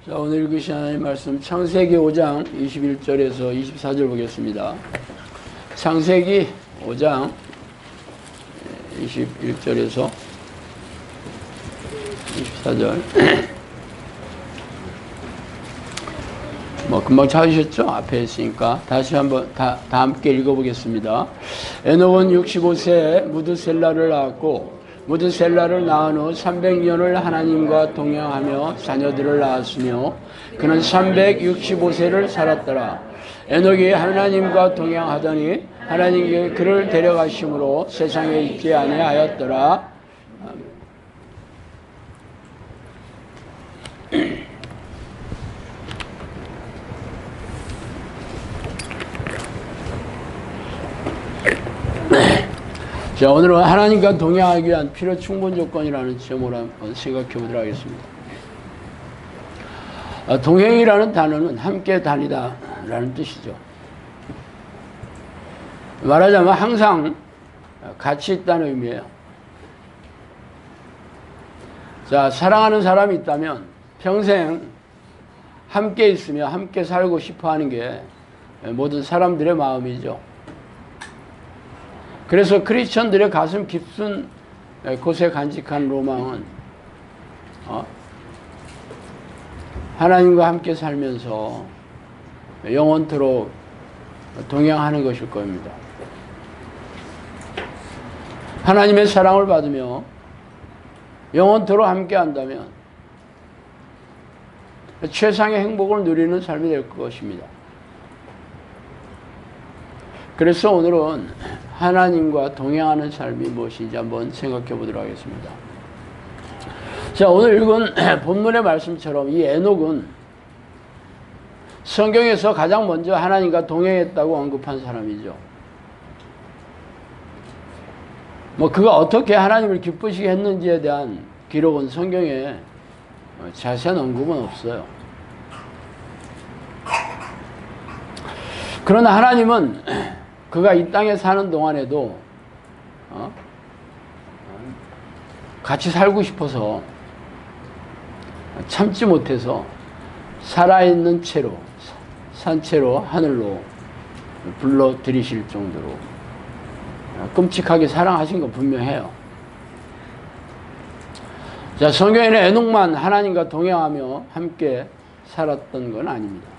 자, 오늘 읽으신 하나님 말씀 창세기 5장 21절에서 24절 보겠습니다. 창세기 5장 21절에서 24절. 금방 찾으셨죠? 앞에 있으니까 다시 한번 다 함께 읽어보겠습니다. 에녹은 65세에 무드셀라를 낳았고 무드셀라를 낳은 후 300년을 하나님과 동행하며 자녀들을 낳았으며 그는 365세를 살았더라. 에녹이 하나님과 동행하더니 하나님께 그를 데려가심으로 세상에 있지 아니하였더라. 자, 오늘은 하나님과 동행하기 위한 필요 충분 조건이라는 점으로 한번 생각해 보도록 하겠습니다. 동행이라는 단어는 함께 다니다 라는 뜻이죠. 말하자면 항상 같이 있다는 의미예요. 자, 사랑하는 사람이 있다면 평생 함께 있으며 함께 살고 싶어 하는 게 모든 사람들의 마음이죠. 그래서 크리스천들의 가슴 깊은 곳에 간직한 로망은 하나님과 함께 살면서 영원토록 동행하는 것일 겁니다. 하나님의 사랑을 받으며 영원토록 함께 한다면 최상의 행복을 누리는 삶이 될 것입니다. 그래서 오늘은 하나님과 동행하는 삶이 무엇인지 한번 생각해 보도록 하겠습니다. 자, 오늘 읽은 본문의 말씀처럼 이 에녹은 성경에서 가장 먼저 하나님과 동행했다고 언급한 사람이죠. 그가 어떻게 하나님을 기쁘시게 했는지에 대한 기록은 성경에 자세한 언급은 없어요. 그러나 하나님은 그가 이 땅에 사는 동안에도 같이 살고 싶어서 참지 못해서 살아있는 채로 산채로 하늘로 불러들이실 정도로 끔찍하게 사랑하신 건 분명해요. 자, 성경에는 에녹만 하나님과 동행하며 함께 살았던 건 아닙니다.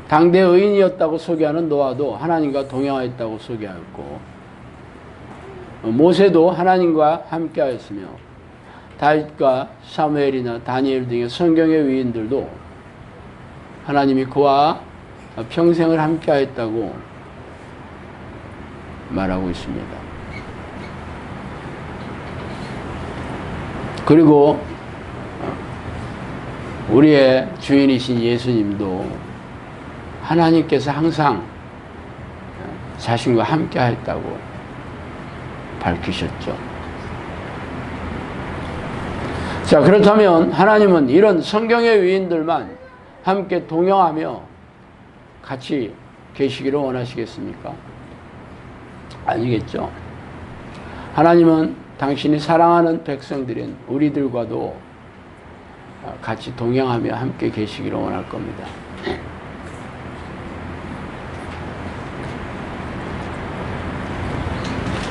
당대 의인이었다고 소개하는 노아도 하나님과 동행하였다고 소개하였고, 모세도 하나님과 함께하였으며 다윗과 사무엘이나 다니엘 등의 성경의 위인들도 하나님이 그와 평생을 함께하였다고 말하고 있습니다. 그리고 우리의 주인이신 예수님도 하나님께서 항상 자신과 함께 하였다고 밝히셨죠. 자, 그렇다면 하나님은 이런 성경의 위인들만 함께 동행하며 같이 계시기를 원하시겠습니까? 아니겠죠. 하나님은 당신이 사랑하는 백성들인 우리들과도 같이 동행하며 함께 계시기를 원할 겁니다.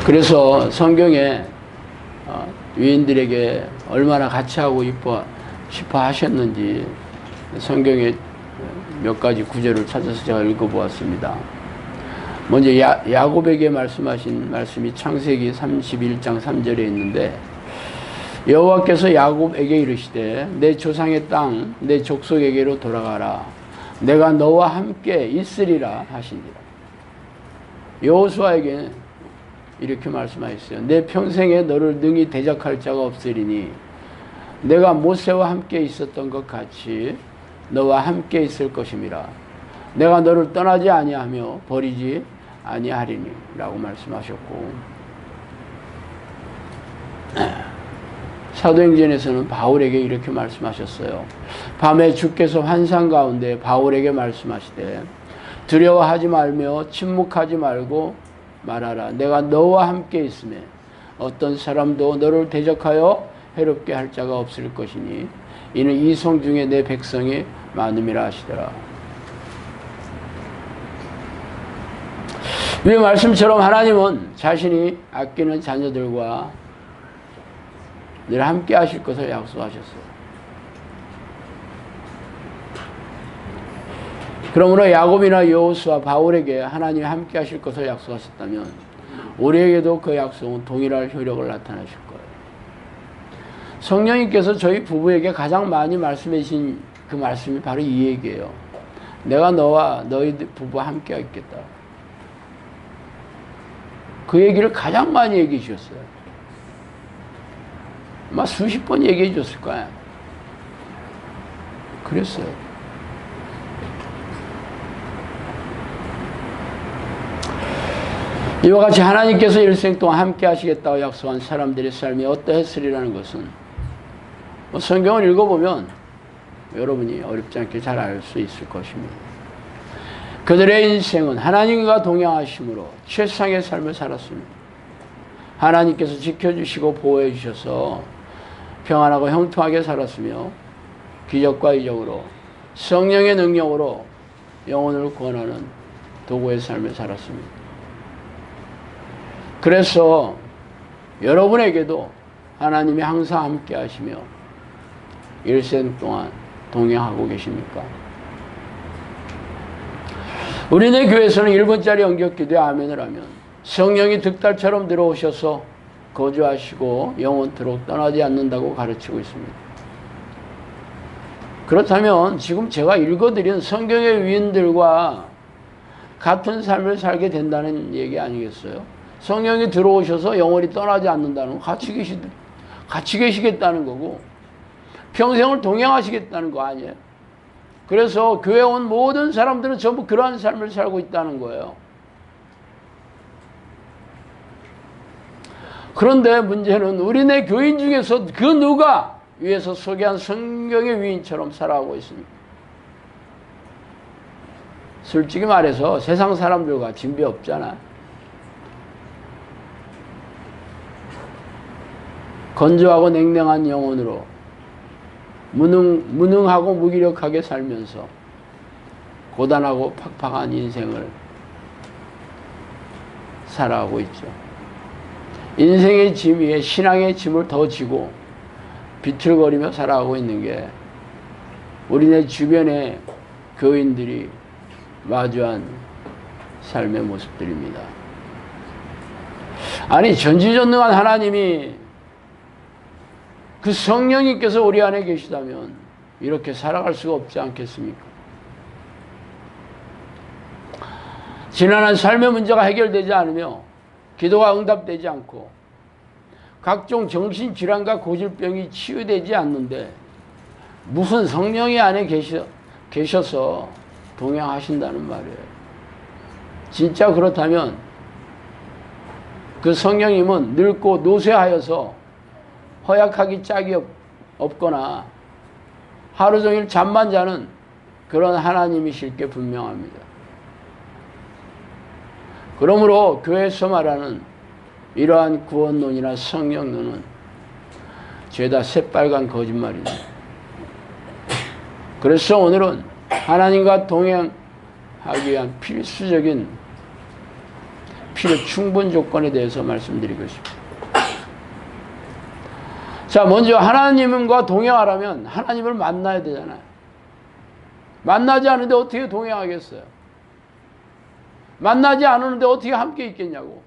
그래서 성경에 위인들에게 얼마나 같이 하고 싶어 하셨는지 성경에 몇 가지 구절을 찾아서 제가 읽어보았습니다. 먼저 야곱에게 말씀하신 말씀이 창세기 31장 3절에 있는데, 여호와께서 야곱에게 이르시되 내 조상의 땅 내 족속에게로 돌아가라. 내가 너와 함께 있으리라 하시니라. 여호수아에게 이렇게 말씀하셨어요. 내 평생에 너를 능히 대적할 자가 없으리니 내가 모세와 함께 있었던 것 같이 너와 함께 있을 것임이라. 내가 너를 떠나지 아니하며 버리지 아니하리니 라고 말씀하셨고, 사도행전에서는 바울에게 이렇게 말씀하셨어요. 밤에 주께서 환상 가운데 바울에게 말씀하시되 두려워하지 말며 침묵하지 말고 말하라. 내가 너와 함께 있으며 어떤 사람도 너를 대적하여 해롭게 할 자가 없을 것이니 이는 이 성 중에 내 백성이 많음이라 하시더라. 이 말씀처럼 하나님은 자신이 아끼는 자녀들과 늘 함께 하실 것을 약속하셨어요. 그러므로 야곱이나 여호수아, 바울에게 하나님이 함께 하실 것을 약속하셨다면 우리에게도 그 약속은 동일할 효력을 나타내실 거예요. 성령님께서 저희 부부에게 가장 많이 말씀해 주신 그 말씀이 바로 이 얘기예요. 내가 너와 너희 부부와 함께 하겠다. 그 얘기를 가장 많이 얘기해 주셨어요. 아마 수십 번 얘기해 줬을 거야. 그랬어요. 이와 같이 하나님께서 일생 동안 함께 하시겠다고 약속한 사람들의 삶이 어떠했으리라는 것은 성경을 읽어보면 여러분이 어렵지 않게 잘 알 수 있을 것입니다. 그들의 인생은 하나님과 동행하심으로 최상의 삶을 살았습니다. 하나님께서 지켜주시고 보호해 주셔서 평안하고 형통하게 살았으며 기적과 이적으로 성령의 능력으로 영혼을 구원하는 도구의 삶을 살았습니다. 그래서 여러분에게도 하나님이 항상 함께 하시며 일생 동안 동행하고 계십니까? 우리네 교회에서는 1분짜리 영격기도에 아멘을 하면 성령이 득달처럼 들어오셔서 거주하시고 영원토록 떠나지 않는다고 가르치고 있습니다. 그렇다면 지금 제가 읽어드린 성경의 위인들과 같은 삶을 살게 된다는 얘기 아니겠어요? 성령이 들어오셔서 영원히 떠나지 않는다는 거, 같이 계시겠다는 거고 평생을 동행하시겠다는 거 아니에요? 그래서 교회에 온 모든 사람들은 전부 그러한 삶을 살고 있다는 거예요. 그런데 문제는 우리네 교인 중에서 그 누가 위에서 소개한 성경의 위인처럼 살아가고 있습니까? 솔직히 말해서 세상 사람들과 진배 없잖아. 건조하고 냉랭한 영혼으로 무능하고 무기력하게 살면서 고단하고 팍팍한 인생을 살아가고 있죠. 인생의 짐 위에 신앙의 짐을 더 지고 비틀거리며 살아가고 있는 게 우리네 주변의 교인들이 마주한 삶의 모습들입니다. 아니, 전지전능한 하나님이 그 성령님께서 우리 안에 계시다면 이렇게 살아갈 수가 없지 않겠습니까? 지난한 삶의 문제가 해결되지 않으며 기도가 응답되지 않고 각종 정신질환과 고질병이 치유되지 않는데 무슨 성령이 안에 계셔서 동행하신다는 말이에요. 진짜 그렇다면 그 성령님은 늙고 노쇠하여서 허약하기 짝이 없거나 하루 종일 잠만 자는 그런 하나님이실 게 분명합니다. 그러므로 교회에서 말하는 이러한 구원론이나 성령론은 죄다 새빨간 거짓말입니다. 그래서 오늘은 하나님과 동행하기 위한 필수적인 필요 충분 조건에 대해서 말씀드리고 있습니다. 자, 먼저 하나님과 동행하려면 하나님을 만나야 되잖아요. 만나지 않는데 어떻게 동행하겠어요? 만나지 않았는데 어떻게 함께 있겠냐고.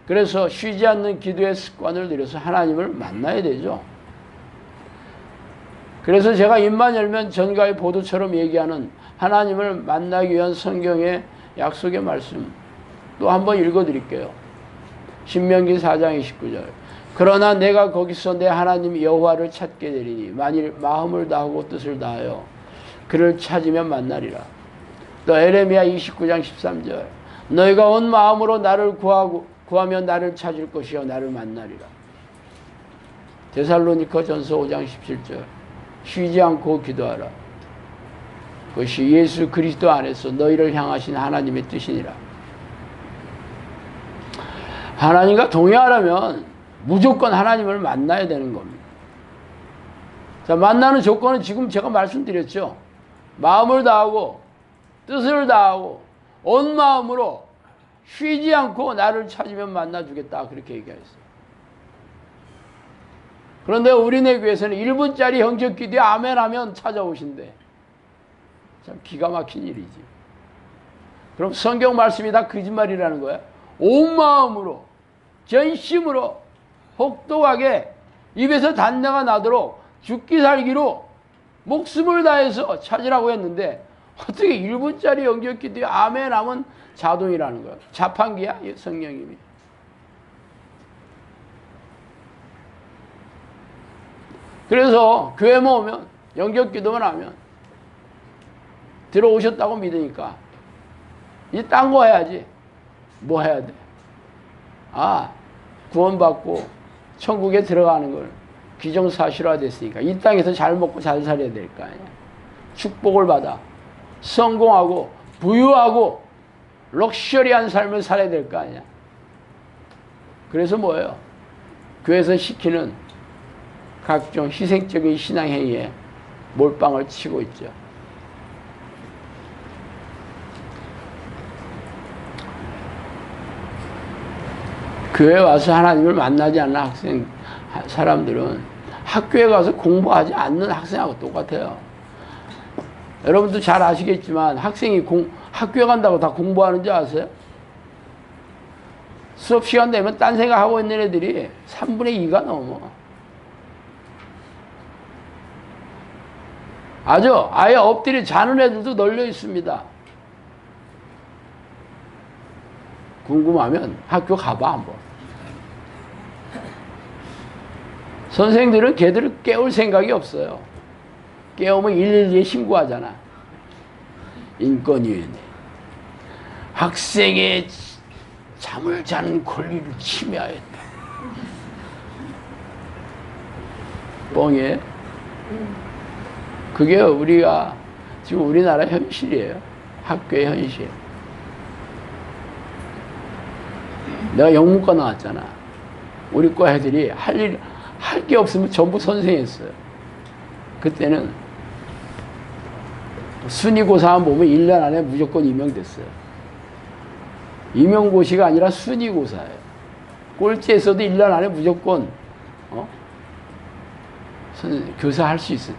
그래서 쉬지 않는 기도의 습관을 들여서 하나님을 만나야 되죠. 그래서 제가 입만 열면 전가의 보도처럼 얘기하는 하나님을 만나기 위한 성경의 약속의 말씀 또 한번 읽어드릴게요. 신명기 4장 29절. 그러나 내가 거기서 내 하나님 여호와를 찾게 되리니 만일 마음을 다하고 뜻을 다하여 그를 찾으면 만나리라. 또 에레미야 29장 13절. 너희가 온 마음으로 나를 구하면 나를 찾을 것이요 나를 만나리라. 데살로니가 전서 5장 17절. 쉬지 않고 기도하라. 그것이 예수 그리스도 안에서 너희를 향하신 하나님의 뜻이니라. 하나님과 동행하려면 무조건 하나님을 만나야 되는 겁니다. 자, 만나는 조건은 지금 제가 말씀드렸죠. 마음을 다하고 뜻을 다하고 온 마음으로 쉬지 않고 나를 찾으면 만나주겠다, 그렇게 얘기했어요. 그런데 우리네 교회에서는 1분짜리 영적 기도에 아멘 하면 찾아오신대. 참 기가 막힌 일이지. 그럼 성경 말씀이 다 거짓말이라는 거야? 온 마음으로 전심으로 혹독하게 입에서 단내가 나도록 죽기 살기로 목숨을 다해서 찾으라고 했는데 어떻게 1분짜리 영적 기도에 아멘 하면 자동이라는 거야? 자판기야 성령님이. 그래서 교회만 오면 영적 기도만 하면 들어오셨다고 믿으니까 이 딴 거 해야지. 뭐 해야 돼? 아, 구원받고 천국에 들어가는 걸 기정사실화됐으니까 이 땅에서 잘 먹고 잘 살아야 될 거 아니야. 축복을 받아 성공하고 부유하고 럭셔리한 삶을 살아야 될 거 아니야. 그래서 뭐예요? 교회에서 시키는 각종 희생적인 신앙행위에 몰빵을 치고 있죠. 교회 와서 하나님을 만나지 않는 사람들은 학교에 가서 공부하지 않는 학생하고 똑같아요. 여러분도 잘 아시겠지만 학생이 학교에 간다고 다 공부하는 줄 아세요? 수업 시간 되면 딴 생각하고 있는 애들이 3분의 2가 넘어. 아예 엎드려 자는 애들도 널려 있습니다. 궁금하면 학교 가봐 한번. 선생들은 걔들을 깨울 생각이 없어요. 깨우면 112에 신고하잖아. 인권위원회. 학생의 잠을 자는 권리를 침해하였다. 뻥이에요? 그게 우리가 지금 우리나라 현실이에요. 학교의 현실. 내가 영문과 나왔잖아. 우리 과 애들이 할 게 없으면 전부 선생했어요. 그때는 순위고사만 보면 1년 안에 무조건 임명됐어요. 임용고시가 아니라 순위고사예요. 꼴찌에서도 1년 안에 무조건 교사 할 수 있었지.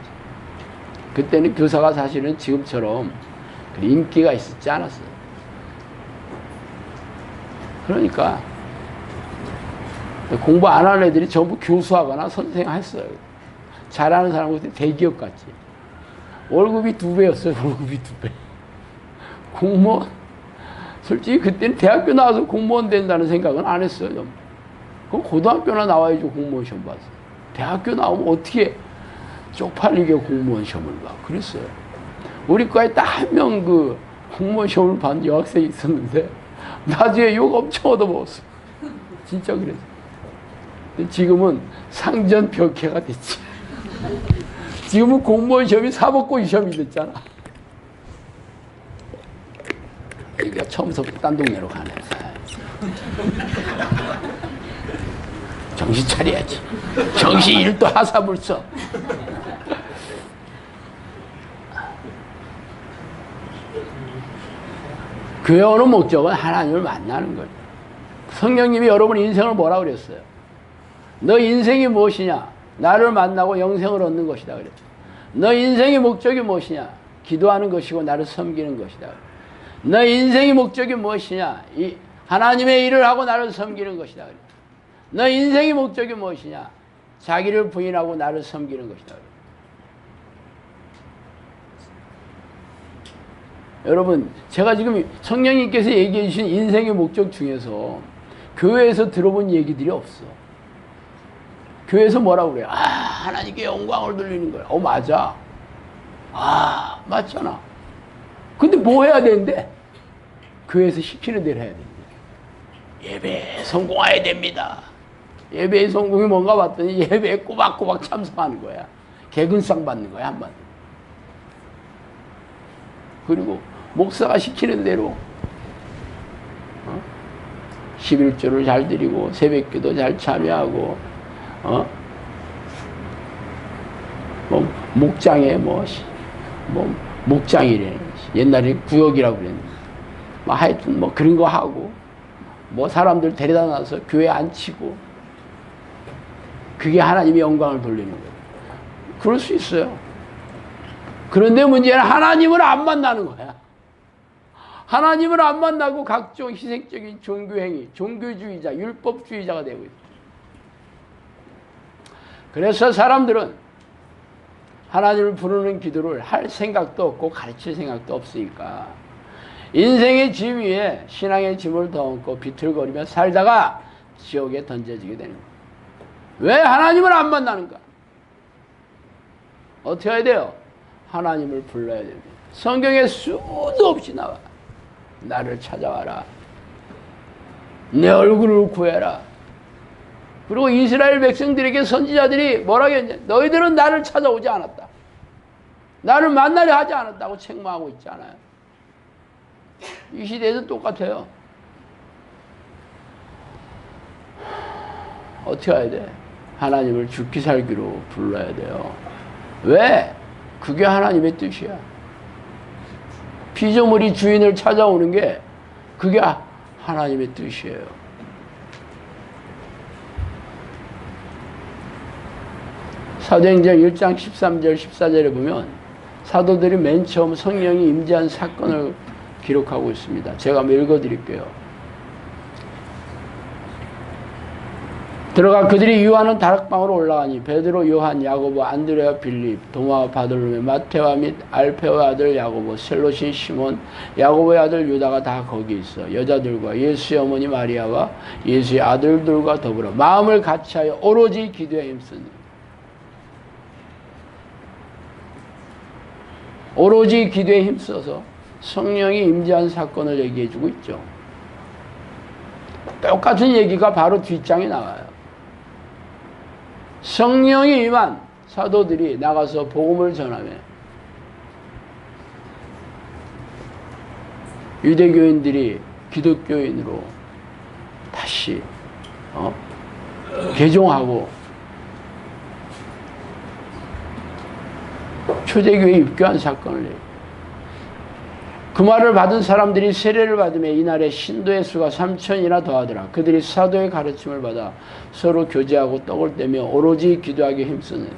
그때는 교사가 사실은 지금처럼 인기가 있었지 않았어요. 그러니까 공부 안 하는 애들이 전부 교수하거나 선생했어요. 잘하는 사람은 대기업 갔지. 월급이 2배였어요. 월급이 2배. 공무원, 솔직히 그때는 대학교 나와서 공무원 된다는 생각은 안 했어요. 그럼 고등학교나 나와야죠. 공무원 시험 봐서. 대학교 나오면 어떻게 쪽팔리게 공무원 시험을 봐. 그랬어요. 우리 과에 딱 한 명 그 공무원 시험을 본 여학생이 있었는데 나중에 욕 엄청 얻어먹었어. 진짜 그랬어. 지금은 상전벽해가 됐지. 지금은 공무원 시험이 사법고시 시험이 됐잖아. 그러니까 처음부터 딴 동네로 가네. 정신 차려야지. 정신 일도 하사불서. 교회 오는 목적은 하나님을 만나는 거죠. 성령님이 여러분 인생을 뭐라 그랬어요? 너 인생이 무엇이냐? 나를 만나고 영생을 얻는 것이다 그랬죠. 너 인생의 목적이 무엇이냐? 기도하는 것이고 나를 섬기는 것이다. 너 인생의 목적이 무엇이냐? 하나님의 일을 하고 나를 섬기는 것이다. 너 인생의 목적이 무엇이냐? 자기를 부인하고 나를 섬기는 것이다. 여러분, 제가 지금 성령님께서 얘기해 주신 인생의 목적 중에서 교회에서 들어본 얘기들이 없어. 교회에서 뭐라고 그래? 하나님께 영광을 돌리는 거야. 맞아. 맞잖아. 근데 뭐 해야 되는데? 교회에서 시키는 대로 해야 됩니다. 예배에 성공해야 됩니다. 예배의 성공이 뭔가 봤더니 예배에 꼬박꼬박 참석하는 거야. 개근상 받는 거야, 한마디. 그리고 목사가 시키는 대로 11조를 잘 드리고 새벽기도 잘 참여하고 목장에 목장이래. 옛날에 구역이라고 그랬는데 하여튼 그런 거 하고 사람들 데려다 놔서 교회 앉히고 그게 하나님의 영광을 돌리는 거예요. 그럴 수 있어요. 그런데 문제는 하나님을 안 만나는 거야. 하나님을 안 만나고 각종 희생적인 종교행위, 종교주의자, 율법주의자가 되고 있어요. 그래서 사람들은 하나님을 부르는 기도를 할 생각도 없고 가르칠 생각도 없으니까 인생의 짐 위에 신앙의 짐을 덮고 비틀거리며 살다가 지옥에 던져지게 되는 거예요. 왜 하나님을 안 만나는가? 어떻게 해야 돼요? 하나님을 불러야 됩니다. 성경에 수도 없이 나와. 나를 찾아와라. 내 얼굴을 구해라. 그리고 이스라엘 백성들에게 선지자들이 뭐라고 했냐? 너희들은 나를 찾아오지 않았다. 나를 만나려 하지 않았다고 책망하고 있잖아요. 이 시대에도 똑같아요. 어떻게 해야 돼? 하나님을 죽기 살기로 불러야 돼요. 왜? 그게 하나님의 뜻이야. 피조물이 주인을 찾아오는 게 그게 하나님의 뜻이에요. 사도행전 1장 13절 14절에 보면 사도들이 맨 처음 성령이 임재한 사건을 기록하고 있습니다. 제가 한번 읽어드릴게요. 들어가 그들이 유하는 다락방으로 올라가니 베드로, 요한, 야고보, 안드레와 빌립, 도마와 바돌로메, 마테와 및 알페오의 아들 야고보, 셀롯인 시몬, 야고보의 아들 유다가 다 거기 있어. 여자들과 예수의 어머니 마리아와 예수의 아들들과 더불어 마음을 같이하여 오로지 기도에 힘쓰니. 오로지 기도에 힘써서 성령이 임재한 사건을 얘기해주고 있죠. 똑같은 얘기가 바로 뒷장에 나와요. 성령이 임한 사도들이 나가서 복음을 전하며 유대교인들이 기독교인으로 다시 개종하고 초대교회에 입교한 사건을 해요. 그 말을 받은 사람들이 세례를 받으며 이날에 신도의 수가 3,000이나 더하더라. 그들이 사도의 가르침을 받아 서로 교제하고 떡을 떼며 오로지 기도하기에 힘쓰는.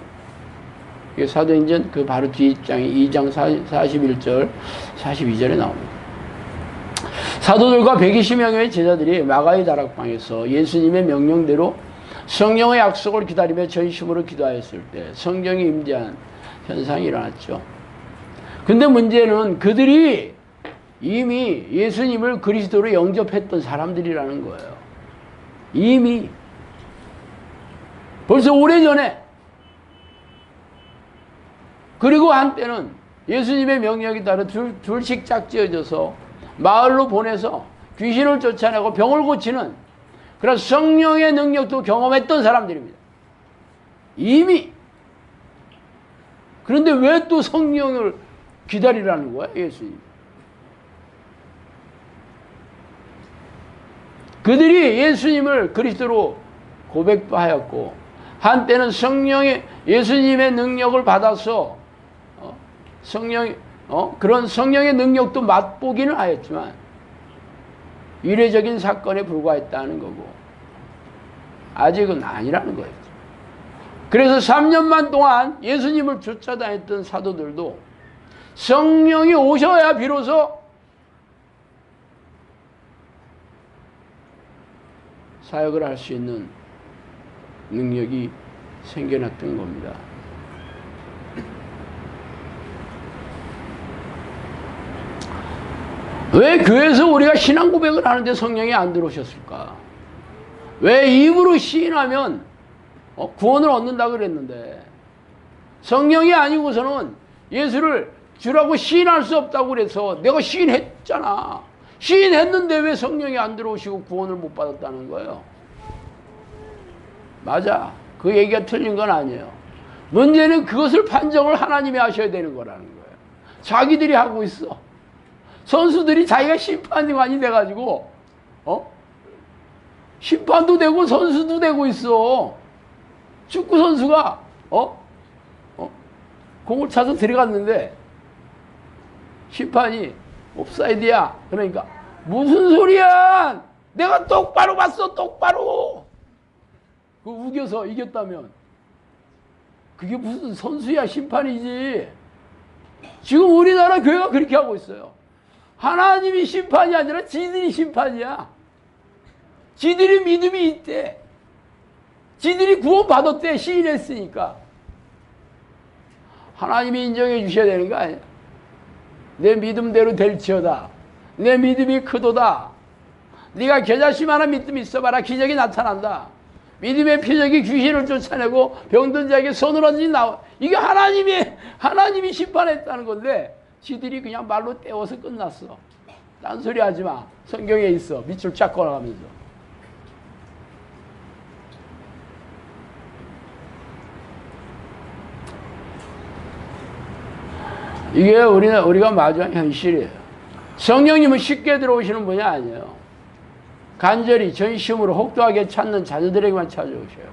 이게 사도행전 그 바로 뒷장에 2장 41절 42절에 나옵니다. 사도들과 120명의 제자들이 마가의 다락방에서 예수님의 명령대로 성령의 약속을 기다리며 전심으로 기도하였을 때 성령이 임재한 현상이 일어났죠. 근데 문제는 그들이 이미 예수님을 그리스도로 영접했던 사람들이라는 거예요. 이미 벌써 오래전에. 그리고 한때는 예수님의 명령에 따라 둘씩 짝지어져서 마을로 보내서 귀신을 쫓아내고 병을 고치는 그런 성령의 능력도 경험했던 사람들입니다. 이미. 그런데 왜 또 성령을 기다리라는 거야, 예수님? 그들이 예수님을 그리스도로 고백도 하였고 한때는 예수님의 능력을 받아서 그런 성령의 능력도 맛보기는 하였지만 이례적인 사건에 불과했다는 거고 아직은 아니라는 거예요. 그래서 3년만 동안 예수님을 쫓아다녔던 사도들도 성령이 오셔야 비로소 사역을 할 수 있는 능력이 생겨났던 겁니다. 왜 교회에서 우리가 신앙 고백을 하는데 성령이 안 들어오셨을까? 왜 입으로 시인하면 구원을 얻는다 그랬는데 성령이 아니고서는 예수를 주라고 시인할 수 없다고 그래서 내가 시인했잖아. 시인했는데 왜 성령이 안 들어오시고 구원을 못 받았다는 거예요? 맞아. 그 얘기가 틀린 건 아니에요. 문제는 그것을 판정을 하나님이 하셔야 되는 거라는 거예요. 자기들이 하고 있어. 선수들이 자기가 심판관이 돼가지고 심판도 되고 선수도 되고 있어. 축구 선수가 공을 차서 들어갔는데 심판이 옵사이드야. 그러니까 무슨 소리야? 내가 똑바로 봤어, 똑바로. 그 우겨서 이겼다면 그게 무슨 선수야, 심판이지. 지금 우리나라 교회가 그렇게 하고 있어요. 하나님이 심판이 아니라 지들이 심판이야. 지들이 믿음이 있대. 지들이 구원받았대. 시인했으니까. 하나님이 인정해 주셔야 되는 거 아니야. 내 믿음대로 될지어다. 내 믿음이 크도다. 네가 겨자씨 하나 믿음 있어봐라. 기적이 나타난다. 믿음의 표적이 귀신을 쫓아내고 병든 자에게 손을 얹으니 나와. 이게 하나님이 심판했다는 건데 지들이 그냥 말로 떼워서 끝났어. 딴소리 하지 마. 성경에 있어. 밑줄 쫙 걸어가면서. 이게 우리가 마주한 현실이에요. 성령님은 쉽게 들어오시는 분이 아니에요. 간절히 전심으로 혹독하게 찾는 자녀들에게만 찾아오셔요.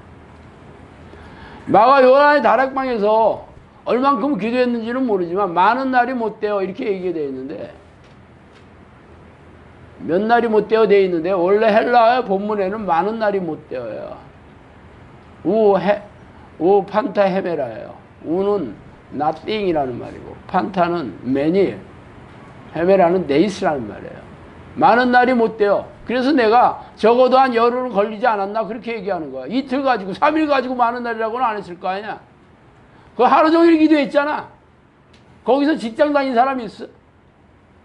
마가 요한의 다락방에서 얼만큼 기도했는지는 모르지만 많은 날이 못 되어 이렇게 얘기되어 있는데 몇 날이 못 되어 되어 있는데 원래 헬라어의 본문에는 많은 날이 못 되어요. 우 판타 헤메라예요. 우는 nothing이라는 말이고 판타는 many, 헤메라는 days라는 말이에요. 많은 날이 못 돼요. 그래서 내가 적어도 한 열흘은 걸리지 않았나 그렇게 얘기하는 거야. 이틀 가지고 3일 가지고 많은 날이라고는 안 했을 거 아니야. 그 하루 종일 기도했잖아. 거기서 직장 다닌 사람이 있어?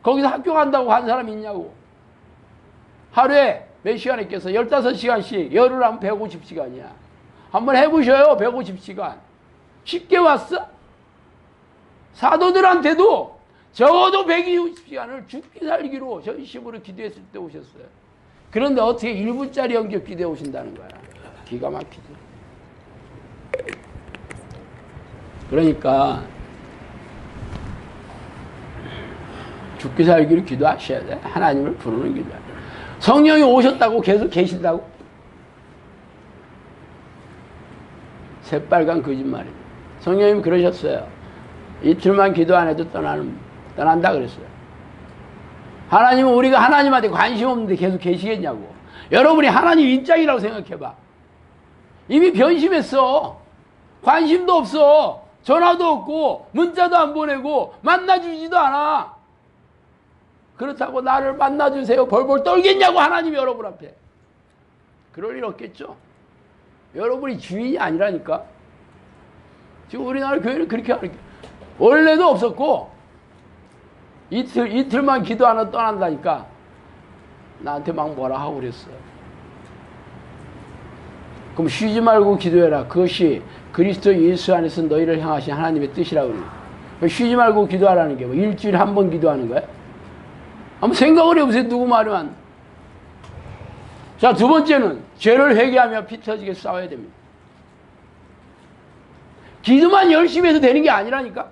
거기서 학교 간다고 한 사람이 있냐고. 하루에 몇 시간 했겠어? 15시간씩 열흘 하면 150시간이야. 한번 해보셔요. 150시간. 쉽게 왔어? 사도들한테도 적어도 120시간을 죽기 살기로 전심으로 기도했을 때 오셨어요. 그런데 어떻게 1분짜리 영접 기도해 오신다는 거야. 기가 막히죠. 그러니까 죽기 살기로 기도하셔야 돼. 하나님을 부르는 기도야. 성령이 오셨다고 계속 계신다고? 새빨간 거짓말이에요. 성령님이 그러셨어요. 이틀만 기도 안 해도 떠난다 그랬어요. 하나님은 우리가 하나님한테 관심 없는데 계속 계시겠냐고. 여러분이 하나님 입장이라고 생각해봐. 이미 변심했어. 관심도 없어. 전화도 없고 문자도 안 보내고 만나주지도 않아. 그렇다고 나를 만나주세요 벌벌 떨겠냐고 하나님이 여러분 앞에. 그럴 일 없겠죠. 여러분이 주인이 아니라니까. 지금 우리나라 교회는 그렇게 하는 게 원래도 없었고 이틀만 기도 안 하고 떠난다니까 나한테 막 뭐라 하고 그랬어요. 그럼 쉬지 말고 기도해라. 그것이 그리스도 예수 안에서 너희를 향하신 하나님의 뜻이라고 그래요. 쉬지 말고 기도하라는 게 뭐 일주일에 한 번 기도하는 거야? 한번 생각을 해보세요. 누구 말이면. 자, 두 번째는 죄를 회개하며 피 터지게 싸워야 됩니다. 기도만 열심히 해서 되는 게 아니라니까.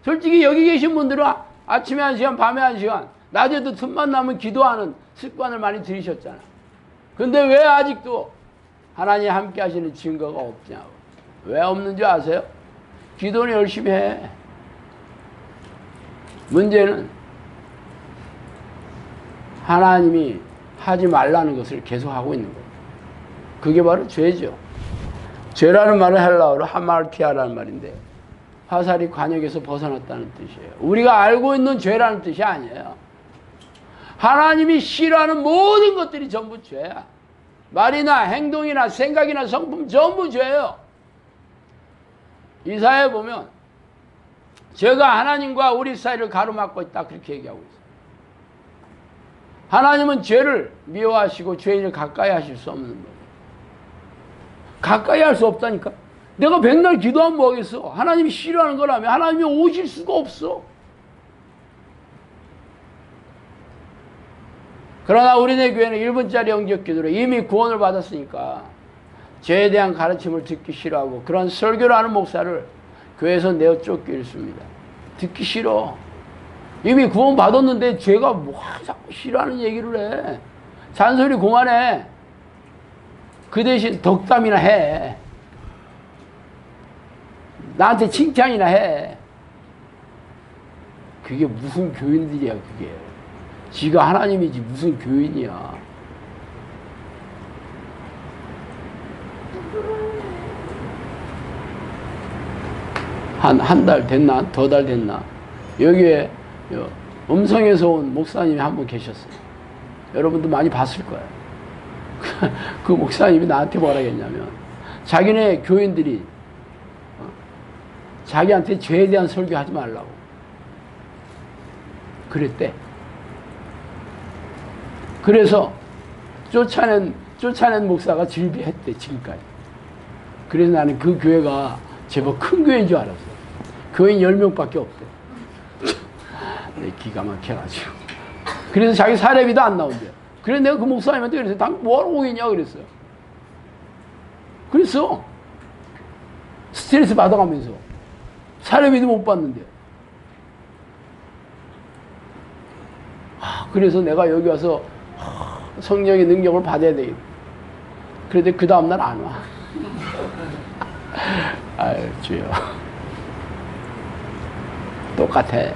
솔직히 여기 계신 분들은 아침에 1시간, 밤에 1시간, 낮에도 틈만 나면 기도하는 습관을 많이 들이셨잖아. 근데 왜 아직도 하나님 함께 하시는 증거가 없냐고. 왜 없는 줄 아세요? 기도는 열심히 해. 문제는 하나님이 하지 말라는 것을 계속 하고 있는 거예요. 그게 바로 죄죠. 죄라는 말은 헬라어로 하마르티아라는 말인데 화살이 관역에서 벗어났다는 뜻이에요. 우리가 알고 있는 죄라는 뜻이 아니에요. 하나님이 싫어하는 모든 것들이 전부 죄야. 말이나 행동이나 생각이나 성품 전부 죄예요. 이사야에 보면 죄가 하나님과 우리 사이를 가로막고 있다 그렇게 얘기하고 있어요. 하나님은 죄를 미워하시고 죄인을 가까이 하실 수 없는 거예요. 가까이 할 수 없다니까. 내가 백날 기도하면 뭐하겠어. 하나님이 싫어하는 거라면 하나님이 오실 수가 없어. 그러나 우리네 교회는 1분짜리 영접 기도로 이미 구원을 받았으니까 죄에 대한 가르침을 듣기 싫어하고 그런 설교를 하는 목사를 교회에서 내어 쫓기 일쑤입니다. 듣기 싫어. 이미 구원 받았는데 죄가 뭐 자꾸 싫어하는 얘기를 해. 잔소리 그만해. 그 대신 덕담이나 해. 나한테 칭찬이나 해. 그게 무슨 교인들이야, 그게. 지가 하나님이지 무슨 교인이야. 한 달 됐나? 더 달 됐나? 여기에 음성에서 온 목사님이 한 분 계셨어요. 여러분도 많이 봤을 거예요. 그 목사님이 나한테 뭐라 했냐면, 자기네 교인들이 자기한테 죄에 대한 설교하지 말라고 그랬대. 그래서 쫓아낸 목사가 질비했대, 지금까지. 그래서 나는 그 교회가 제법 큰 교회인 줄 알았어. 교인 10명밖에 없대. 내 기가 막혀가지고. 그래서 자기 사례비도 안 나온대. 그래서 내가 그 목사님한테 그랬어요. 당 뭐하러 오겠냐 그랬어요. 그랬어. 스트레스 받아가면서. 사례비도 못 받는데. 그래서 내가 여기 와서 성령의 능력을 받아야 되겠다. 그런데 그 다음날 안 와. 아유, 주여. 똑같아.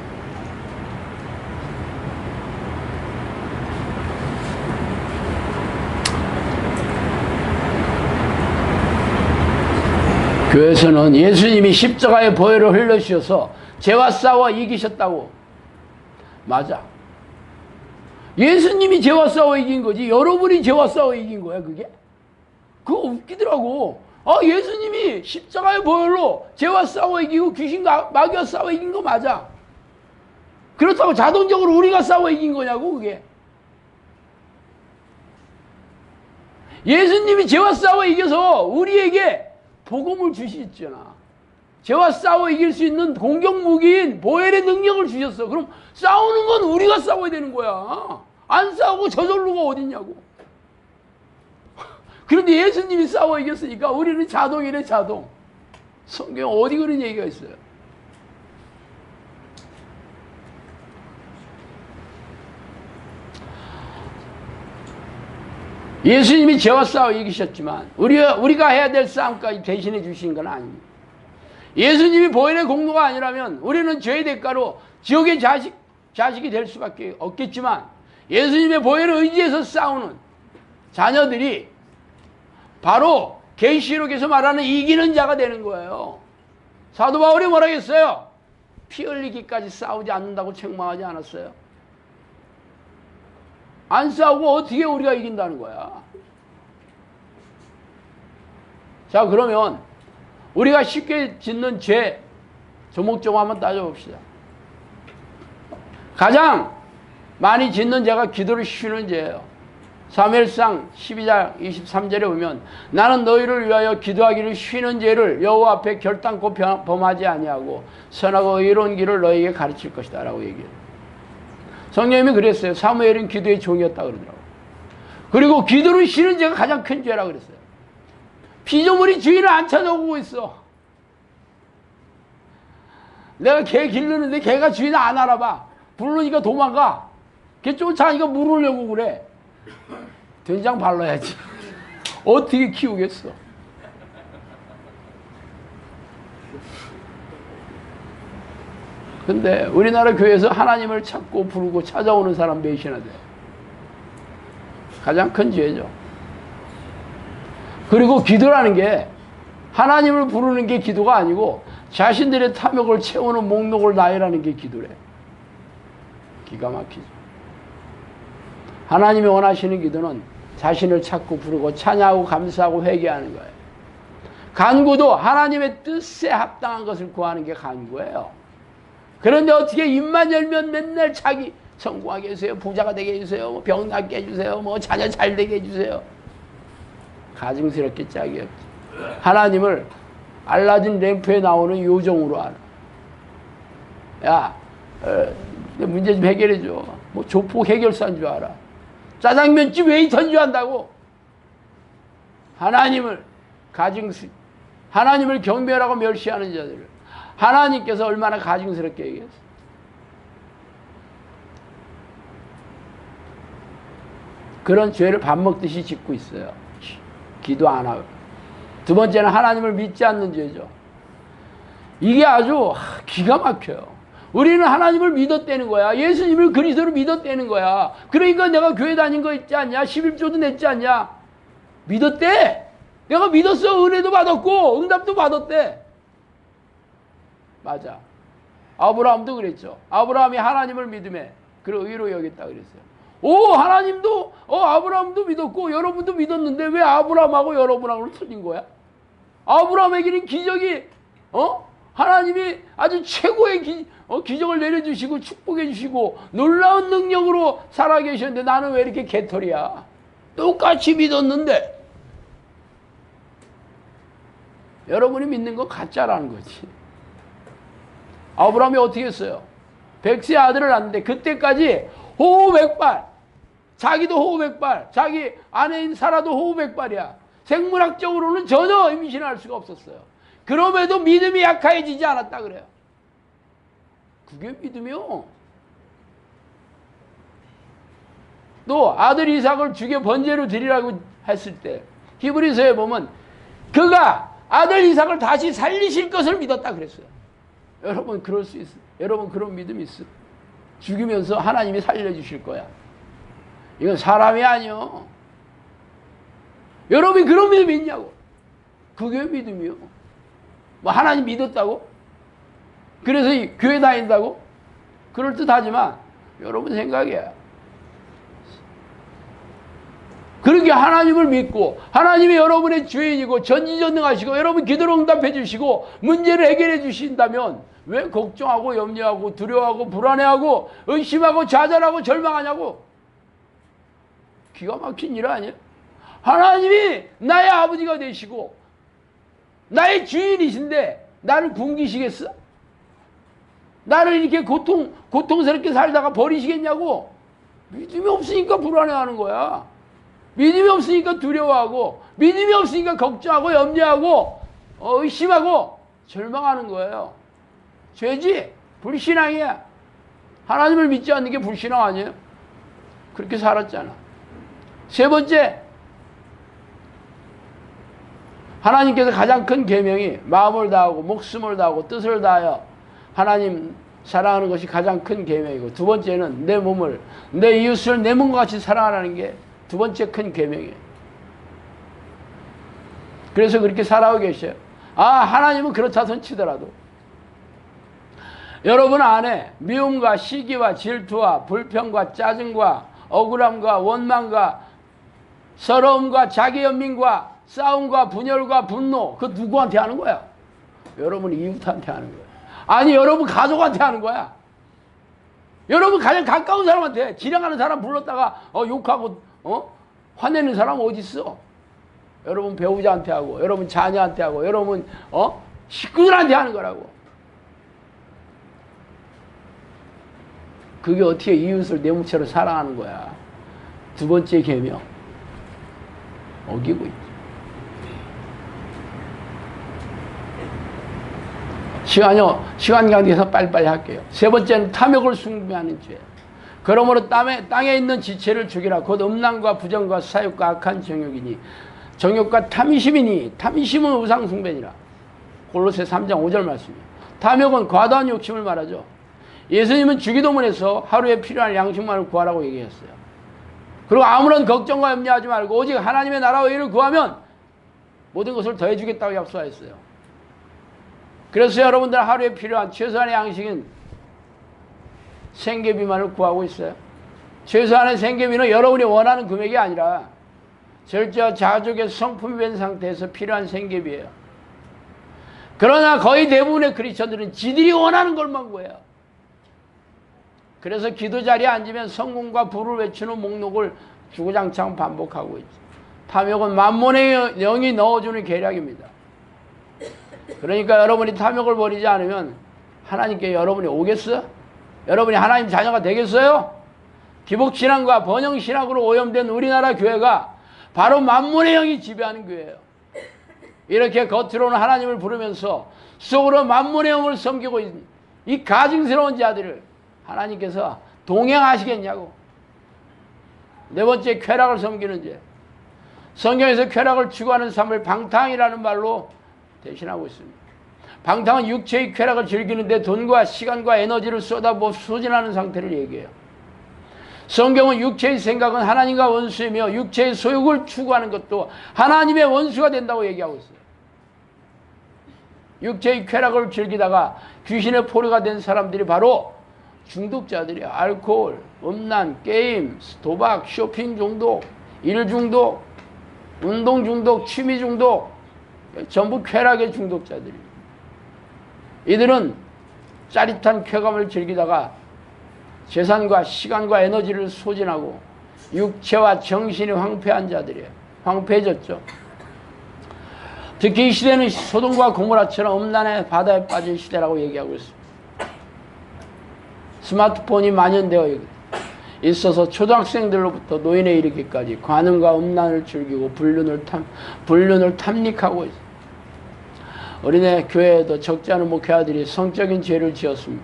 교회에서는 예수님이 십자가의 보혈을 흘려주셔서 죄와 싸워 이기셨다고. 맞아. 예수님이 죄와 싸워 이긴 거지 여러분이 죄와 싸워 이긴 거야 그게? 그거 웃기더라고. 예수님이 십자가의 보혈로 죄와 싸워 이기고 귀신과 마귀와 싸워 이긴 거 맞아. 그렇다고 자동적으로 우리가 싸워 이긴 거냐고 그게. 예수님이 죄와 싸워 이겨서 우리에게 복음을 주시잖아. 죄와 싸워 이길 수 있는 공격 무기인 보혈의 능력을 주셨어. 그럼 싸우는 건 우리가 싸워야 되는 거야. 안 싸우고 저절로가 어딨냐고. 그런데 예수님이 싸워 이겼으니까 우리는 자동이래, 자동. 성경 어디 그런 얘기가 있어요? 예수님이 죄와 싸워 이기셨지만 우리가 해야 될 싸움까지 대신해 주신 건 아닙니다. 예수님이 보혈의 공로가 아니라면 우리는 죄의 대가로 지옥의 자식이 될 수밖에 없겠지만 예수님의 보혈을 의지해서 싸우는 자녀들이 바로 계시록에서 말하는 이기는 자가 되는 거예요. 사도 바울이 뭐라 했어요? 피 흘리기까지 싸우지 않는다고 책망하지 않았어요? 안 싸우고 어떻게 우리가 이긴다는 거야? 자, 그러면 우리가 쉽게 짓는 죄 조목조목 한번 따져봅시다. 가장 많이 짓는 죄가 기도를 쉬는 죄예요. 사무엘상 12장 23절에 보면 나는 너희를 위하여 기도하기를 쉬는 죄를 여호와 앞에 결단코 범하지 아니하고 선하고 의로운 길을 너희에게 가르칠 것이다 라고 얘기해요. 성령님이 그랬어요. 사무엘은 기도의 종이었다 그러더라고요. 그리고 기도를 쉬는 죄가 가장 큰 죄라 그랬어요. 피조물이 주인을 안 찾아오고 있어. 내가 개 기르는데 개가 주인을 안 알아봐. 부르니까 도망가. 걔 쫓아가니까 물으려고 그래. 된장 발라야지. 어떻게 키우겠어? 근데 우리나라 교회에서 하나님을 찾고 부르고 찾아오는 사람 몇이나 돼? 가장 큰 죄죠. 그리고 기도라는 게 하나님을 부르는 게 기도가 아니고 자신들의 탐욕을 채우는 목록을 나열하는 게 기도래. 기가 막히죠. 하나님이 원하시는 기도는 자신을 찾고 부르고 찬양하고 감사하고 회개하는 거예요. 간구도 하나님의 뜻에 합당한 것을 구하는 게 간구예요. 그런데 어떻게 입만 열면 맨날 자기 성공하게 해주세요, 부자가 되게 해주세요, 뭐 병 낫게 해주세요, 뭐 자녀 잘 되게 해주세요. 가증스럽게 짝이 없지. 하나님을 알라딘 램프에 나오는 요정으로 알아. 야, 내 문제 좀 해결해줘. 뭐 조폭 해결사인 줄 알아. 짜장면집 웨이터인 줄 안다고. 하나님을 하나님을 경멸하고 멸시하는 자들을 하나님께서 얼마나 가증스럽게 얘기했어. 그런 죄를 밥 먹듯이 짓고 있어요. 기도 안 하고. 두 번째는 하나님을 믿지 않는 죄죠. 이게 아주 기가 막혀요. 우리는 하나님을 믿었다는 거야. 예수님을 그리스도로 믿었다는 거야. 그러니까 내가 교회 다닌 거 있지 않냐? 11조도 냈지 않냐? 믿었대. 내가 믿었어. 은혜도 받았고 응답도 받았대. 맞아. 아브라함도 그랬죠. 아브라함이 하나님을 믿음에 그를 의로 여겼다 그랬어요. 오, 하나님도 아브라함도 믿었고 여러분도 믿었는데 왜 아브라함하고 여러분하고는 틀린 거야? 아브라함에게는 기적이 하나님이 아주 최고의 기적을 내려주시고 축복해 주시고 놀라운 능력으로 살아계셨는데 나는 왜 이렇게 개털이야? 똑같이 믿었는데. 여러분이 믿는 건 가짜라는 거지. 아브라함이 어떻게 했어요? 100세 아들을 낳는데 그때까지 호흡백발, 자기도 호흡백발, 자기 아내인 사라도 호흡백발이야. 생물학적으로는 전혀 임신할 수가 없었어요. 그럼에도 믿음이 약해지지 않았다 그래요. 그게 믿음이요. 또 아들 이삭을 주게 번제로 드리라고 했을 때 히브리서에 보면 그가 아들 이삭을 다시 살리실 것을 믿었다 그랬어요. 여러분 그럴 수 있어요. 여러분 그런 믿음이 있어. 죽이면서 하나님이 살려주실 거야. 이건 사람이 아니요. 여러분이 그런 믿음이 있냐고. 그게 믿음이요. 뭐 하나님 믿었다고? 그래서 교회 다닌다고? 그럴듯하지만 여러분 생각이야. 그렇게 하나님을 믿고 하나님이 여러분의 주인이고 전지전능하시고 여러분 기도로 응답해 주시고 문제를 해결해 주신다면 왜 걱정하고 염려하고 두려워하고 불안해하고 의심하고 좌절하고 절망하냐고. 기가 막힌 일 아니에요? 하나님이 나의 아버지가 되시고 나의 주인이신데 나를 굶기시겠어? 나를 이렇게 고통스럽게 살다가 버리시겠냐고. 믿음이 없으니까 불안해하는 거야. 믿음이 없으니까 두려워하고 믿음이 없으니까 걱정하고 염려하고 의심하고 절망하는 거예요. 죄지. 불신앙이야. 하나님을 믿지 않는 게 불신앙 아니에요? 그렇게 살았잖아. 세 번째, 하나님께서 가장 큰 계명이 마음을 다하고 목숨을 다하고 뜻을 다하여 하나님 사랑하는 것이 가장 큰 계명이고, 두 번째는 내 몸을 내 이웃을 내 몸과 같이 사랑하라는 게 두 번째 큰 계명이에요. 그래서 그렇게 살아오고 계셔요. 하나님은 그렇다 손 치더라도 여러분 안에 미움과 시기와 질투와 불평과 짜증과 억울함과 원망과 서러움과 자기연민과 싸움과 분열과 분노, 그 누구한테 하는 거야? 여러분 이웃한테 하는 거야. 아니 여러분 가족한테 하는 거야. 여러분 가장 가까운 사람한테. 지나가는 사람 불렀다가 욕하고 화내는 사람 어디 있어? 여러분 배우자한테 하고 여러분 자녀한테 하고 여러분 식구들한테 하는 거라고. 그게 어떻게 이웃을 내 몸처럼 사랑하는 거야. 두 번째 계명 어기고 있지. 시간 관계에서 빨리빨리 할게요. 세 번째는 탐욕을 숭배하는 죄. 그러므로 땅에 있는 지체를 죽이라. 곧 음란과 부정과 사욕과 악한 정욕이니 정욕과 탐심이니 탐심은 우상 숭배니라. 골로새 3장 5절 말씀이에요. 탐욕은 과다한 욕심을 말하죠. 예수님은 주기도문에서 하루에 필요한 양식만을 구하라고 얘기했어요. 그리고 아무런 걱정과 염려하지 말고 오직 하나님의 나라와 의를 구하면 모든 것을 더해 주겠다고 약속하였어요. 그래서 여러분들 하루에 필요한 최소한의 양식은 생계비만을 구하고 있어요. 최소한의 생계비는 여러분이 원하는 금액이 아니라 절제와 자족의 성품이 된 상태에서 필요한 생계비예요. 그러나 거의 대부분의 크리스천들은 지들이 원하는 것만 구해요. 그래서 기도 자리에 앉으면 성공과 부를 외치는 목록을 주구장창 반복하고 있죠. 탐욕은 만몬의 영이 넣어주는 계략입니다. 그러니까 여러분이 탐욕을 버리지 않으면 하나님께 여러분이 오겠어? 여러분이 하나님 자녀가 되겠어요? 기복신앙과 번영신앙으로 오염된 우리나라 교회가 바로 만몬의 영이 지배하는 교회예요. 이렇게 겉으로는 하나님을 부르면서 속으로 만몬의 영을 섬기고 있는 이 가증스러운 자들을 하나님께서 동행하시겠냐고. 네 번째, 쾌락을 섬기는 죄. 성경에서 쾌락을 추구하는 삶을 방탕이라는 말로 대신하고 있습니다. 방탕은 육체의 쾌락을 즐기는데 돈과 시간과 에너지를 쏟아부어 소진하는 상태를 얘기해요. 성경은 육체의 생각은 하나님과 원수이며 육체의 소욕을 추구하는 것도 하나님의 원수가 된다고 얘기하고 있어요. 육체의 쾌락을 즐기다가 귀신의 포로가 된 사람들이 바로 중독자들이야. 알코올, 음란, 게임, 도박, 쇼핑 중독, 일 중독, 운동 중독, 취미 중독, 전부 쾌락의 중독자들이에요. 이들은 짜릿한 쾌감을 즐기다가 재산과 시간과 에너지를 소진하고 육체와 정신이 황폐한 자들이에요. 황폐해졌죠. 특히 이 시대는 소돔과 고모라처럼 음란의 바다에 빠진 시대라고 얘기하고 있습니다. 스마트폰이 만연되어 있어서 초등학생들로부터 노인에 이르기까지 관음과 음란을 즐기고 불륜을 탐닉하고 있습니다. 어린애 교회에도 적지 않은 목회자들이 성적인 죄를 지었습니다.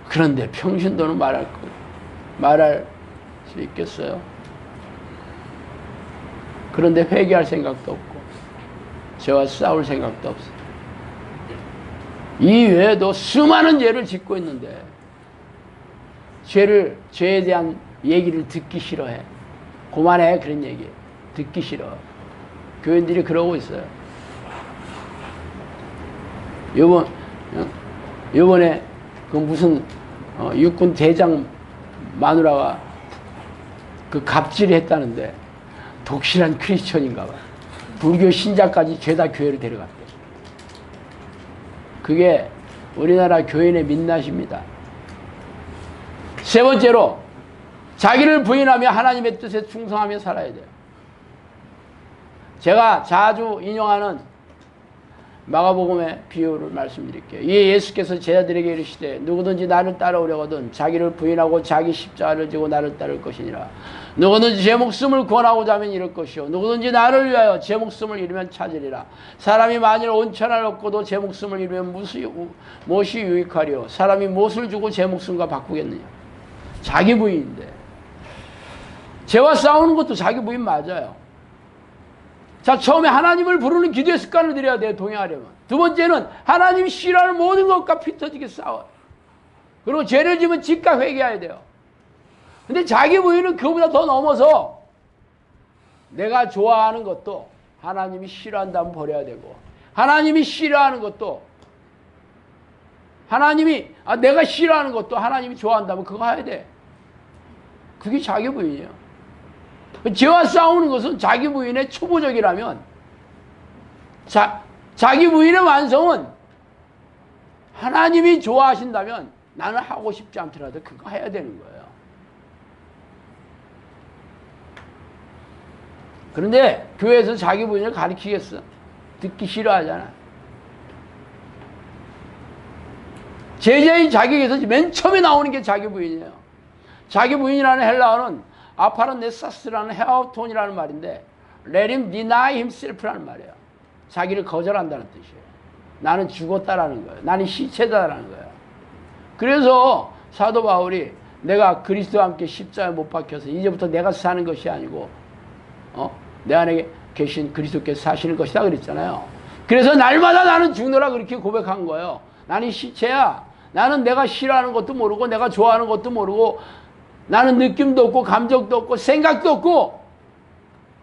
그런데 평신도는 말할 수 있겠어요? 그런데 회개할 생각도 없고 죄와 싸울 생각도 없어요. 이 외에도 수많은 죄를 짓고 있는데 죄에 대한 얘기를 듣기 싫어해. 그만해, 그런 얘기 듣기 싫어. 교인들이 그러고 있어요. 요번에 그 무슨 육군 대장 마누라가 그 갑질을 했다는데 독실한 크리스천인가 봐. 불교 신자까지 죄다 교회로 데려갔대. 그게 우리나라 교인의 민낯입니다. 세 번째로 자기를 부인하며 하나님의 뜻에 충성하며 살아야 돼요. 제가 자주 인용하는 마가복음의 비유를 말씀드릴게요. 이에 예수께서 제자들에게 이르시되 누구든지 나를 따라오려거든 자기를 부인하고 자기 십자가를 지고 나를 따를 것이니라. 누구든지 제 목숨을 구원하고자 하면 잃을 것이요 누구든지 나를 위하여 제 목숨을 잃으면 찾으리라. 사람이 만일 온 천하를 얻고도 제 목숨을 잃으면 무엇이 유익하리요. 사람이 무엇을 주고 제 목숨과 바꾸겠느냐. 자기 부인인데 죄와 싸우는 것도 자기 부인 맞아요. 자, 처음에 하나님을 부르는 기도의 습관을 들여야 돼요. 동행하려면. 두 번째는 하나님이 싫어하는 모든 것과 피 터지게 싸워요. 그리고 죄를 지면 즉각 회개해야 돼요. 근데 자기 부인은 그보다 더 넘어서 내가 좋아하는 것도 하나님이 싫어한다면 버려야 되고 하나님이 싫어하는 것도 내가 싫어하는 것도 하나님이 좋아한다면 그거 해야 돼. 그게 자기 부인이에요. 죄와 싸우는 것은 자기 부인의 초보적이라면 자기 부인의 완성은 하나님이 좋아하신다면 나는 하고 싶지 않더라도 그거 해야 되는 거예요. 그런데 교회에서 자기 부인을 가르치겠어. 듣기 싫어하잖아. 제자의 자격에서 맨 처음에 나오는 게 자기 부인이에요. 자기 부인이라는 헬라어는 아파르네사스라는 헤아톤이라는 말인데 Let him deny himself라는 말이에요. 자기를 거절한다는 뜻이에요. 나는 죽었다라는 거예요. 나는 시체다라는 거예요. 그래서 사도 바울이 내가 그리스도와 함께 십자가에 못 박혀서 이제부터 내가 사는 것이 아니고 내 안에 계신 그리스도께서 사시는 것이다 그랬잖아요. 그래서 날마다 나는 죽노라 그렇게 고백한 거예요. 나는 시체야. 나는 내가 싫어하는 것도 모르고 내가 좋아하는 것도 모르고 나는 느낌도 없고 감정도 없고 생각도 없고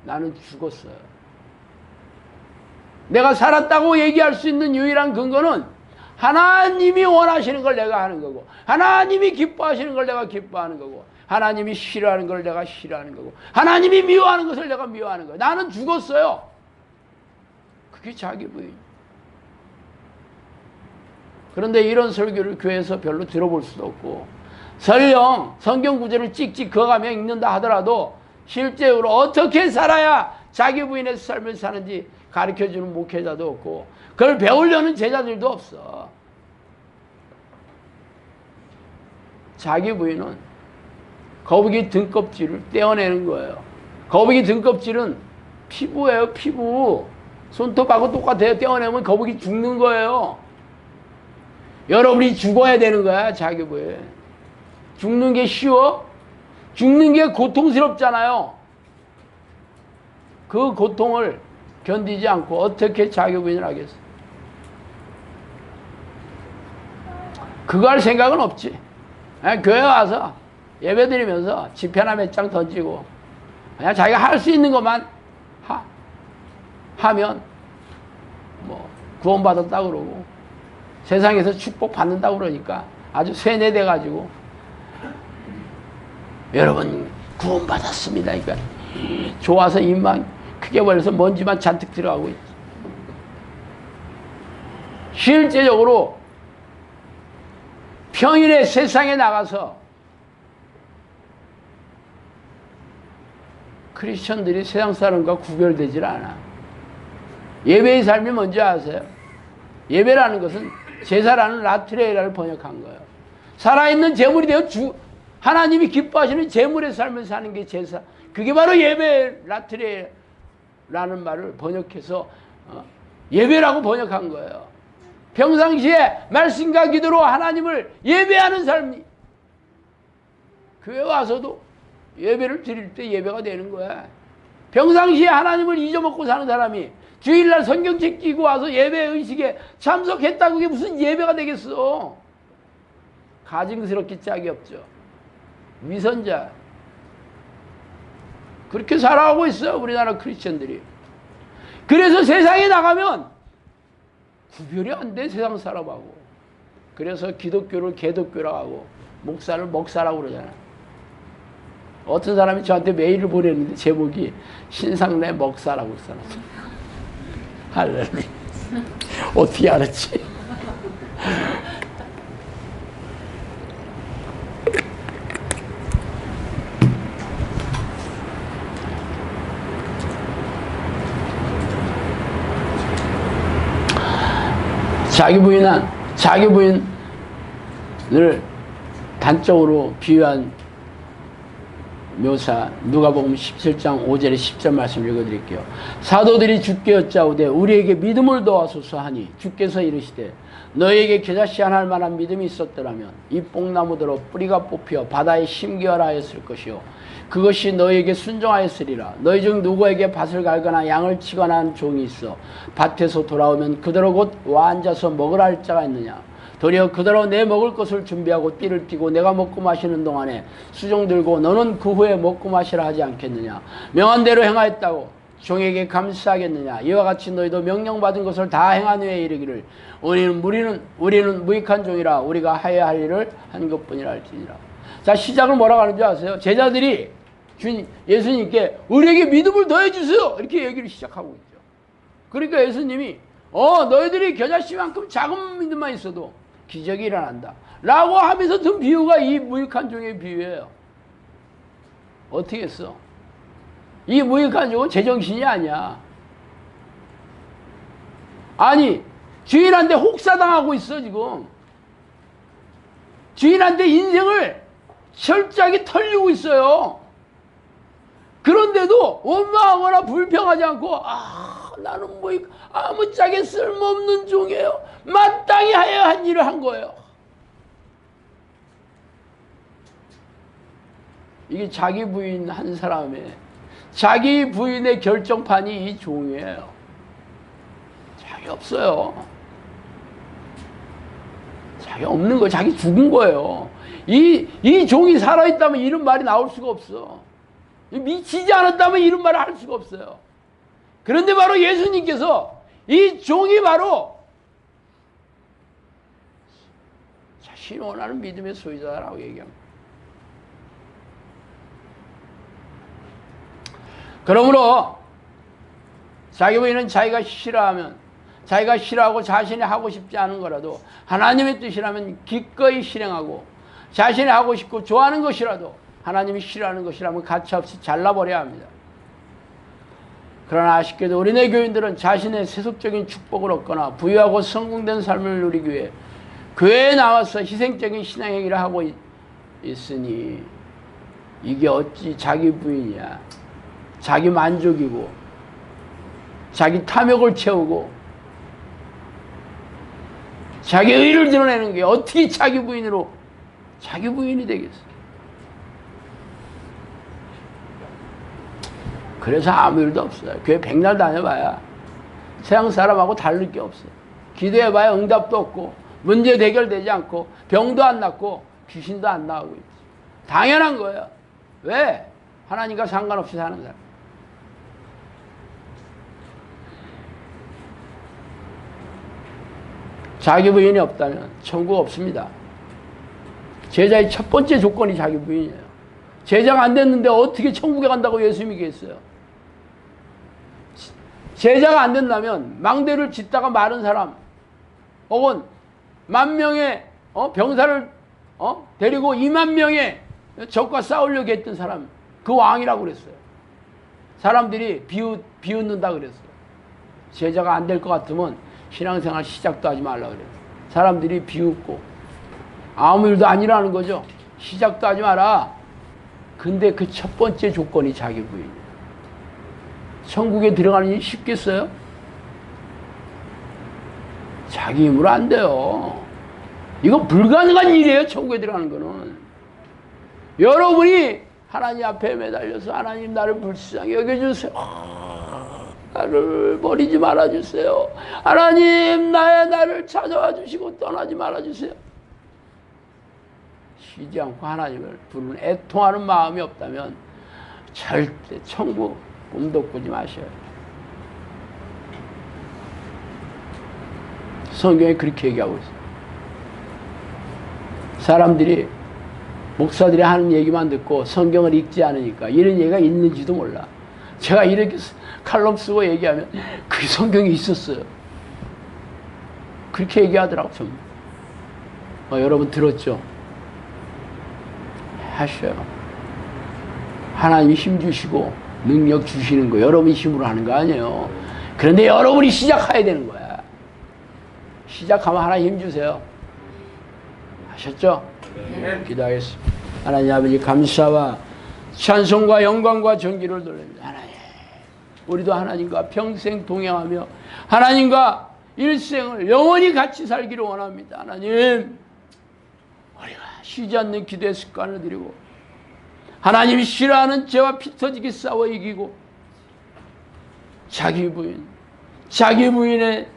나는 죽었어요. 내가 살았다고 얘기할 수 있는 유일한 근거는 하나님이 원하시는 걸 내가 하는 거고 하나님이 기뻐하시는 걸 내가 기뻐하는 거고 하나님이 싫어하는 걸 내가 싫어하는 거고 하나님이 미워하는 것을 내가 미워하는 거예요. 나는 죽었어요. 그게 자기 부인. 그런데 이런 설교를 교회에서 별로 들어볼 수도 없고 설령 성경 구절을 찍찍 그어가며 읽는다 하더라도 실제로 어떻게 살아야 자기 부인의 삶을 사는지 가르쳐주는 목회자도 없고 그걸 배우려는 제자들도 없어. 자기 부인은 거북이 등껍질을 떼어내는 거예요. 거북이 등껍질은 피부예요. 피부. 손톱하고 똑같아요. 떼어내면 거북이 죽는 거예요. 여러분이 죽어야 되는 거야. 자기 부인. 죽는 게 쉬워? 죽는 게 고통스럽잖아요. 그 고통을 견디지 않고 어떻게 자기 부인을 하겠어? 그거 할 생각은 없지. 그냥 교회 와서 예배 드리면서 지폐나 몇 장 던지고 그냥 자기가 할 수 있는 것만 하면 뭐 구원받았다 그러고 세상에서 축복 받는다 그러니까 아주 세뇌돼 가지고 여러분 구원받았습니다. 그러니까 좋아서 입만 크게 벌려서 먼지만 잔뜩 들어가고 있지. 실제적으로 평일에 세상에 나가서 크리스천들이 세상 사람과 구별되질 않아. 예배의 삶이 뭔지 아세요? 예배라는 것은 제사라는 라트레이라를 번역한 거예요. 살아있는 제물이 되어 하나님이 기뻐하시는 제물의 삶을 사는 게 제사. 그게 바로 예배 라트레이라는 말을 번역해서 예배라고 번역한 거예요. 평상시에 말씀과 기도로 하나님을 예배하는 삶이 교회 와서도 예배를 드릴 때 예배가 되는 거야. 평상시에 하나님을 잊어먹고 사는 사람이 주일날 성경책 끼고 와서 예배 의식에 참석했다고 그게 무슨 예배가 되겠어. 가증스럽기 짝이 없죠. 위선자. 그렇게 살아가고 있어요, 우리나라 크리스천들이. 그래서 세상에 나가면 구별이 안 돼, 세상 사람하고. 그래서 기독교를 개독교라고 하고 목사를 먹사라고 그러잖아. 어떤 사람이 저한테 메일을 보냈는데 제목이 신상내 먹사라고 써놨어. 할렐루야. 어떻게 알았지? 자기 부인을 단적으로 비유한 묘사, 누가복음 17장 5절에 10절 말씀 읽어드릴게요. 사도들이 주께 여짜오되 우리에게 믿음을 더하소서 하니 주께서 이르시되 너희에게 겨자씨 하나 할 만한 믿음이 있었더라면 이 뽕나무대로 뿌리가 뽑혀 바다에 심기하라 하였을 것이요 그것이 너희에게 순종하였으리라. 너희 중 누구에게 밭을 갈거나 양을 치거나 한 종이 있어 밭에서 돌아오면 그대로 곧 와 앉아서 먹으라 할 자가 있느냐. 도리어 그대로 내 먹을 것을 준비하고 띠를 띠고 내가 먹고 마시는 동안에 수종 들고 너는 그 후에 먹고 마시라 하지 않겠느냐. 명한 대로 행하였다고 종에게 감사하겠느냐. 이와 같이 너희도 명령받은 것을 다 행한 후에 이르기를 우리는 무익한 종이라 우리가 하여야 할 일을 한 것뿐이라 할지니라. 자, 시작을 뭐라고 하는지 아세요? 제자들이 예수님께 우리에게 믿음을 더해주세요 이렇게 얘기를 시작하고 있죠. 그러니까 예수님이 너희들이 겨자씨만큼 작은 믿음만 있어도 기적이 일어난다 라고 하면서 든 비유가 이 무익한 종의 비유예요. 어떻게 했어? 이 무익한 종은 제정신이 아니야. 아니 주인한테 혹사당하고 있어. 지금 주인한테 인생을 철저하게 털리고 있어요. 그런데도 원망하거나 불평하지 않고 나는 뭐 아무짝에 쓸모없는 종이에요. 마땅히 해야 한 일을 한 거예요. 이게 자기 부인 한 사람의 자기 부인의 결정판이 이 종이에요. 자기 없어요. 자기 없는 거예요. 자기 죽은 거예요. 이 종이 살아있다면 이런 말이 나올 수가 없어. 미치지 않았다면 이런 말을 할 수가 없어요. 그런데 바로 예수님께서 이 종이 바로 자신이 원하는 믿음의 소유자라고 얘기합니다. 그러므로 자기 부인은 자기가 싫어하고 자신이 하고 싶지 않은 거라도 하나님의 뜻이라면 기꺼이 실행하고 자신이 하고 싶고 좋아하는 것이라도 하나님이 싫어하는 것이라면 가차없이 잘라버려야 합니다. 그러나 아쉽게도 우리네 교인들은 자신의 세속적인 축복을 얻거나 부유하고 성공된 삶을 누리기 위해 교회에 나와서 희생적인 신앙행위를 하고 있으니 이게 어찌 자기 부인이야. 자기 만족이고 자기 탐욕을 채우고 자기 의를 드러내는 게 어떻게 자기 부인이 되겠어. 그래서 아무 일도 없어요. 교회 백날 다녀봐야 세상 사람하고 다를 게 없어요. 기도해봐야 응답도 없고 문제 해결되지 않고 병도 안 낫고 귀신도 안 나오고 있어요. 당연한 거예요. 왜? 하나님과 상관없이 사는 사람. 자기 부인이 없다면 천국 없습니다. 제자의 첫 번째 조건이 자기 부인이에요. 제자가 안 됐는데 어떻게 천국에 간다고 예수님이 얘기했어요. 제자가 안 된다면 망대를 짓다가 마른 사람 혹은 10,000명의 병사를 데리고 20,000명의 적과 싸우려고 했던 사람, 그 왕이라고 그랬어요. 사람들이 비웃는다 그랬어요. 제자가 안 될 것 같으면 신앙생활 시작도 하지 말라고 그래요. 사람들이 비웃고 아무 일도 아니라는 거죠. 시작도 하지 마라. 근데 그 첫 번째 조건이 자기 부인이에요. 천국에 들어가는 일이 쉽겠어요? 자기 힘으로 안 돼요. 이거 불가능한 일이에요. 천국에 들어가는 거는. 여러분이 하나님 앞에 매달려서 하나님 나를 불쌍히 여겨주세요. 나를 버리지 말아주세요. 하나님 나를 찾아와 주시고 떠나지 말아주세요. 쉬지 않고 하나님을 부르는 애통하는 마음이 없다면 절대 천국 꿈도 꾸지 마셔요. 성경에 그렇게 얘기하고 있어요. 사람들이 목사들이 하는 얘기만 듣고 성경을 읽지 않으니까 이런 얘기가 있는지도 몰라. 제가 이렇게 칼럼 쓰고 얘기하면 그 성경이 있었어요. 그렇게 얘기하더라고. 여러분 들었죠? 하셔요. 하나님이 힘 주시고 능력 주시는 거 여러분이 힘으로 하는 거 아니에요. 그런데 여러분이 시작해야 되는 거야. 시작하면 하나님 힘 주세요. 하셨죠? 네. 기도하겠습니다. 하나님 아버지 감사와 찬송과 영광과 존귀를 돌립니다. 하나님, 우리도 하나님과 평생 동행하며 하나님과 일생을 영원히 같이 살기를 원합니다. 하나님, 우리가 쉬지 않는 기도의 습관을 들이고 하나님이 싫어하는 죄와 피 터지게 싸워 이기고 자기 부인의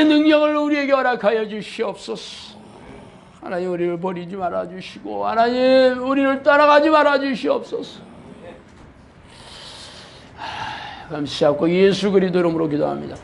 능력을 우리에게 허락하여 주시옵소서. 하나님 우리를 버리지 말아 주시고 하나님 우리를 따라가지 말아 주시옵소서. 감사하고 예수 그리스도 이름으로 기도합니다.